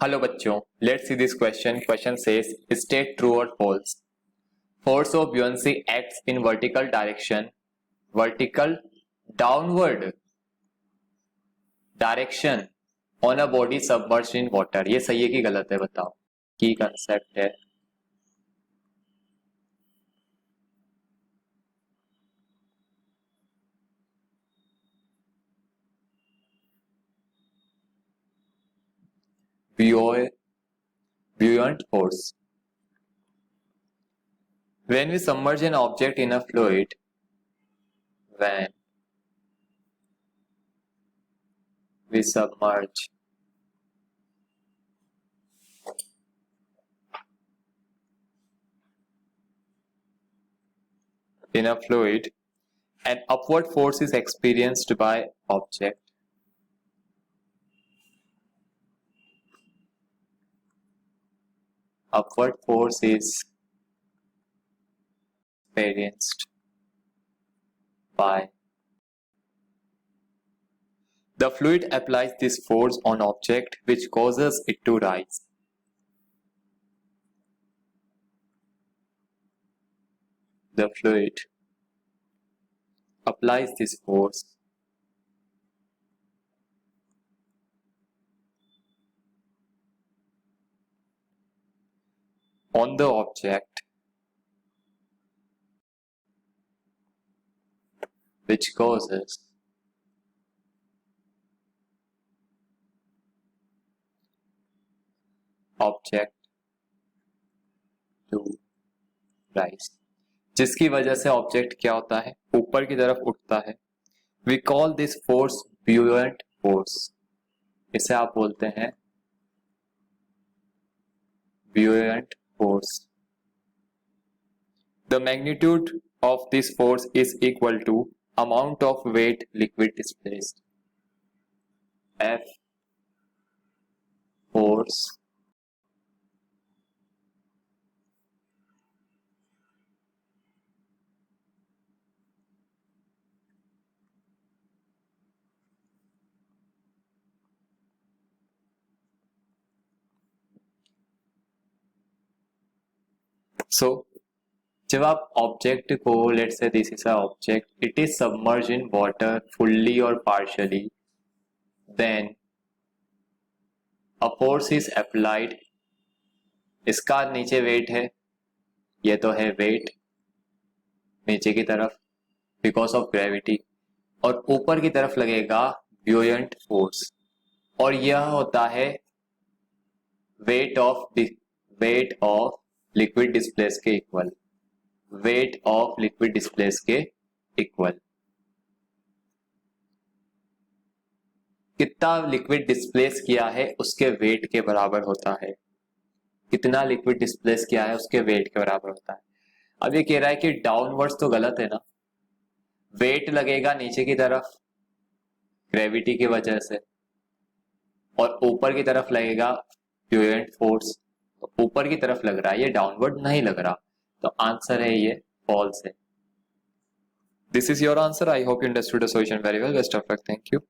Hello बच्चों, let's see this question. Question says state true और false. Force of buoyancy acts in vertical direction, vertical downward direction on a body submerged in water. ये सही है कि गलत है बताओ. की कंसेप्ट है. buoyant force. When we submerge an object in a fluid, when we submerge in a fluid, an upward force is experienced by object. Upward force is experienced by. The fluid applies this force on object which causes it to rise. The fluid applies this force on the object which causes object to rise. जिसकी वजह से object क्या होता है, ऊपर की तरफ उठता है. We call this force buoyant force. इसे आप बोलते हैं buoyant force. The magnitude of this force is equal to amount of weight liquid displaced. F force so जब आप ऑब्जेक्ट को, let's say this is a object, it is submerge in water fully और partially, then a force is applied. इसका नीचे wait है, ये तो है वेट नीचे की तरफ बिकॉज ऑफ ग्रेविटी, और ऊपर की तरफ लगेगा buoyant फोर्स, और यह होता है वेट ऑफ लिक्विड डिस्प्लेस के equal. Weight of liquid displace के इक्वल. कितना लिक्विड डिस्प्लेस किया है उसके वेट के बराबर होता है. कितना लिक्विड डिस्प्लेस किया है उसके वेट के बराबर होता है. अब ये कह रहा है कि डाउनवर्ड्स तो गलत है ना, वेट लगेगा नीचे की तरफ ग्रेविटी की वजह से, और ऊपर की तरफ लगेगा buoyant फोर्स. तो ऊपर की तरफ लग रहा है, ये डाउनवर्ड नहीं लग रहा, तो आंसर है ये फॉल्स है. This is your answer. I hope you understood the solution very well. Best of luck. Thank you.